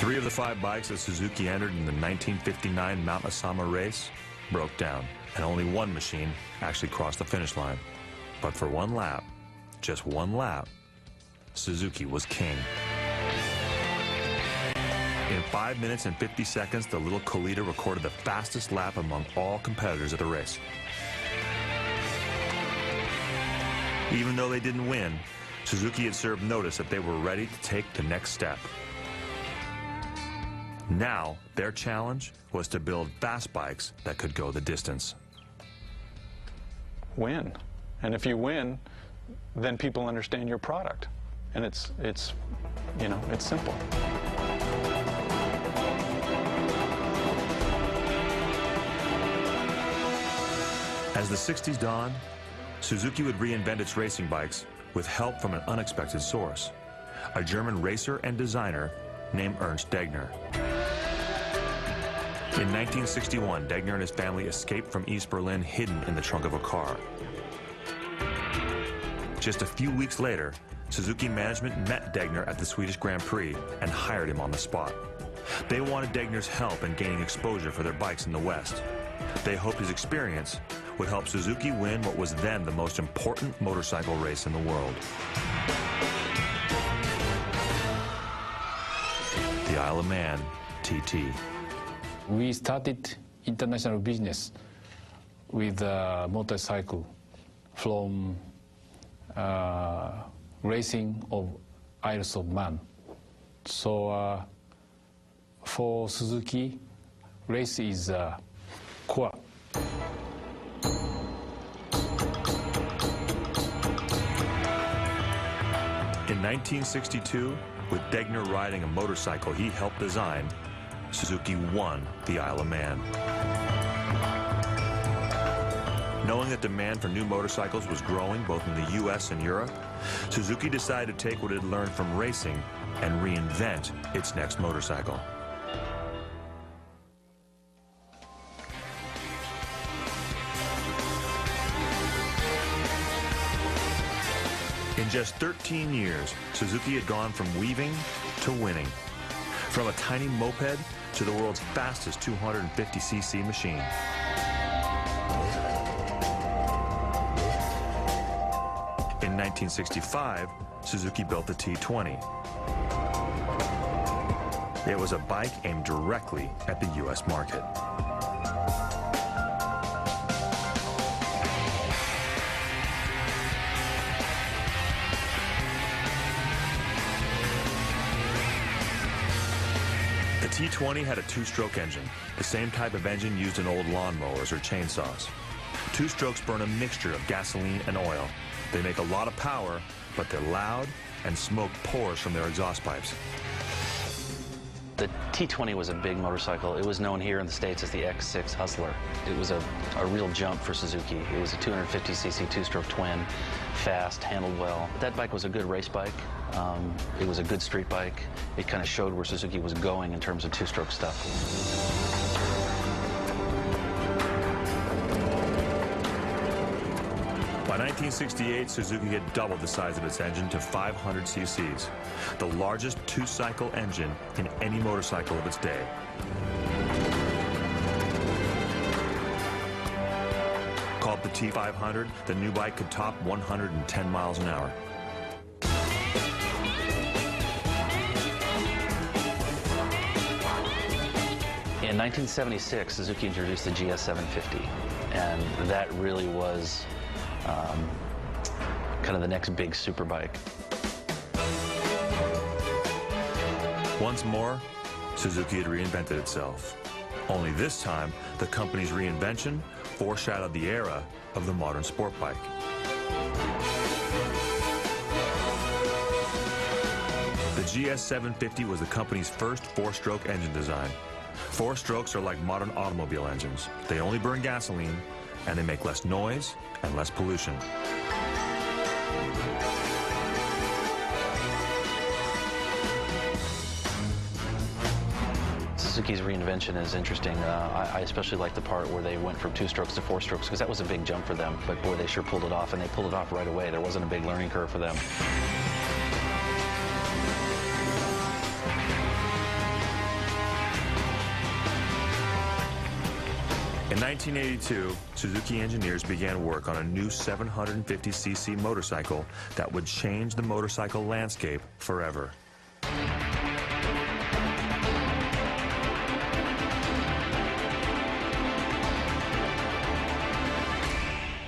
3 of the 5 bikes that Suzuki entered in the 1959 Mount Asama race broke down, and only one machine actually crossed the finish line. But for one lap, just one lap, Suzuki was king. In 5 minutes and 50 seconds, the little Colita recorded the fastest lap among all competitors at the race. Even though they didn't win, Suzuki had served notice that they were ready to take the next step. Now, their challenge was to build fast bikes that could go the distance. Win. And if you win, then people understand your product. And it's simple. As the 60s dawned, Suzuki would reinvent its racing bikes with help from an unexpected source, a German racer and designer named Ernst Degner. In 1961, Degner and his family escaped from East Berlin hidden in the trunk of a car. Just a few weeks later, Suzuki management met Degner at the Swedish Grand Prix and hired him on the spot. They wanted Degner's help in gaining exposure for their bikes in the West. They hoped his experience would help Suzuki win what was then the most important motorcycle race in the world. The Isle of Man TT. We started international business with a motorcycle from racing of Isles of Man. So for Suzuki, race is core. In 1962, with Degner riding a motorcycle he helped design, Suzuki won the Isle of Man. Knowing that demand for new motorcycles was growing both in the US and Europe, Suzuki decided to take what it had learned from racing and reinvent its next motorcycle. In just 13 years, Suzuki had gone from weaving to winning. From a tiny moped to the world's fastest 250cc machine. In 1965, Suzuki built the T20. It was a bike aimed directly at the US market. The T20 had a 2-stroke engine, the same type of engine used in old lawnmowers or chainsaws. 2 strokes burn a mixture of gasoline and oil. They make a lot of power, but they're loud and smoke pours from their exhaust pipes. The T20 was a big motorcycle. It was known here in the States as the X6 Hustler. It was a real jump for Suzuki. It was a 250cc 2-stroke twin, fast, handled well. That bike was a good race bike. It was a good street bike. It kind of showed where Suzuki was going in terms of 2-stroke stuff. By 1968, Suzuki had doubled the size of its engine to 500 cc's, the largest 2-cycle engine in any motorcycle of its day. Called the T500, the new bike could top 110 miles an hour. In 1976, Suzuki introduced the GS750, and that really was kind of the next big superbike. Once more, Suzuki had reinvented itself. Only this time, the company's reinvention foreshadowed the era of the modern sport bike. The GS750 was the company's first 4-stroke engine design. 4 strokes are like modern automobile engines. They only burn gasoline, and they make less noise and less pollution. Suzuki's reinvention is interesting. I especially like the part where they went from 2 strokes to 4 strokes, because that was a big jump for them. But boy, they sure pulled it off, and they pulled it off right away. There wasn't a big learning curve for them. In 1982, Suzuki engineers began work on a new 750cc motorcycle that would change the motorcycle landscape forever.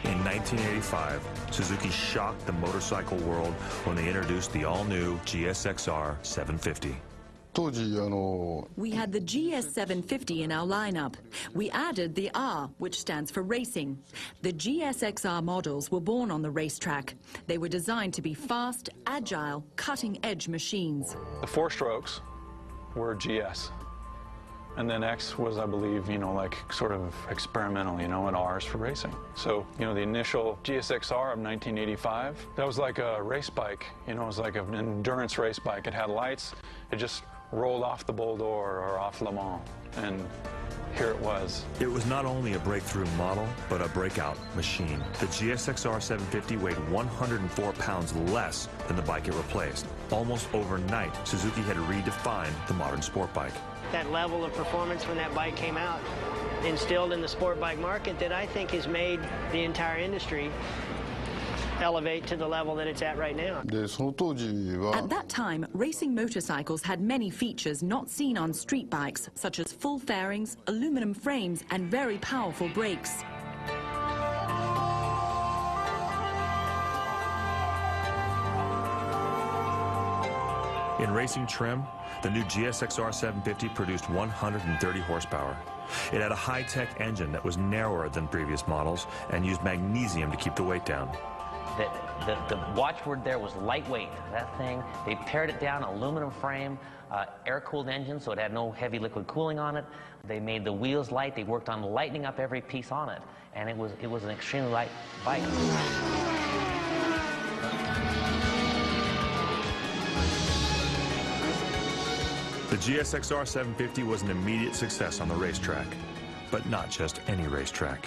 In 1985, Suzuki shocked the motorcycle world when they introduced the all-new GSXR 750. We had the GS750 in our lineup. We added the R, which stands for racing. The GSXR models were born on the racetrack. They were designed to be fast, agile, cutting-edge machines. The four strokes were GS. And then X was, I believe, like sort of experimental, and R's for racing. So, the initial GSXR of 1985, that was like a race bike. It was like an endurance race bike. It had lights. It just rolled off the Boulder or off Le Mans, and here it was. It was not only a breakthrough model, but a breakout machine. The GSXR 750 weighed 104 pounds less than the bike it replaced. Almost overnight, Suzuki had redefined the modern sport bike. That level of performance when that bike came out, instilled in the sport bike market, that I think has made the entire industry elevate to the level that it's at right now. At that time, racing motorcycles had many features not seen on street bikes, such as full fairings, aluminum frames, and very powerful brakes. In racing trim, the new GSXR 750 produced 130 horsepower. It had a high-tech engine that was narrower than previous models and used magnesium to keep the weight down. The watchword there was lightweight. That thing, they pared it down, aluminum frame, air-cooled engine, so it had no heavy liquid cooling on it. They made the wheels light. They worked on lightening up every piece on it, and it was an extremely light bike. The GSXR 750 was an immediate success on the racetrack, but not just any racetrack.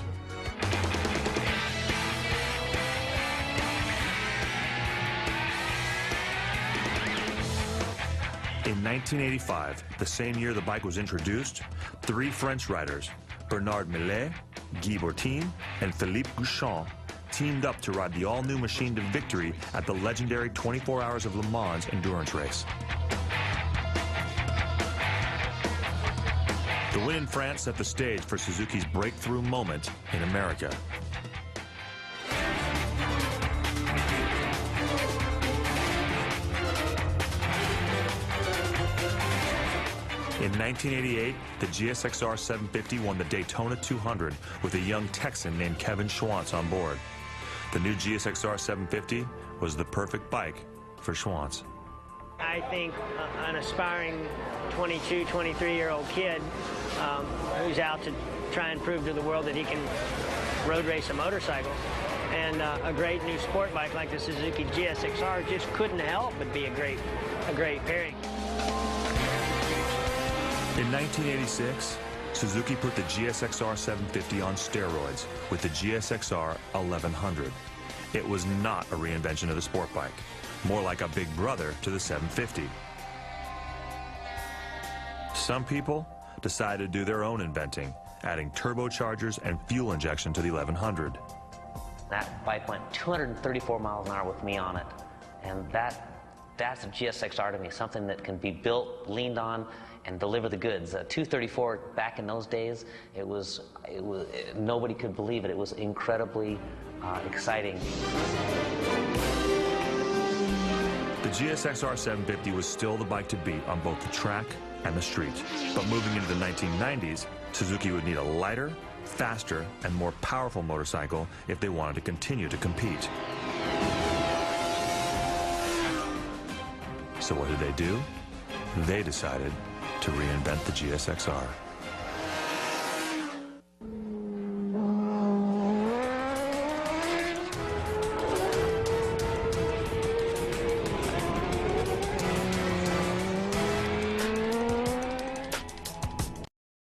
In 1985, the same year the bike was introduced, 3 French riders, Bernard Millet, Guy Bortin, and Philippe Gouchon, teamed up to ride the all-new machine to victory at the legendary 24 Hours of Le Mans endurance race. The win in France set the stage for Suzuki's breakthrough moment in America. In 1988, the GSXR 750 won the Daytona 200 with a young Texan named Kevin Schwantz on board. The new GSXR 750 was the perfect bike for Schwantz. I think an aspiring 22, 23-year-old kid who's out to try and prove to the world that he can road race a motorcycle, and a great new sport bike like the Suzuki GSXR just couldn't help but be a great pairing. In 1986, Suzuki put the GSXR 750 on steroids with the GSXR 1100. It was not a reinvention of the sport bike, more like a big brother to the 750. Some people decided to do their own inventing, adding turbochargers and fuel injection to the 1100. That bike went 234 miles an hour with me on it, and that's a GSXR to me, something that can be built, leaned on, and deliver the goods. 234 back in those days, nobody could believe it. It was incredibly exciting. The GSXR 750 was still the bike to beat on both the track and the street. But moving into the 1990s, Suzuki would need a lighter, faster, and more powerful motorcycle if they wanted to continue to compete. So what did they do? They decided to reinvent the GSXR.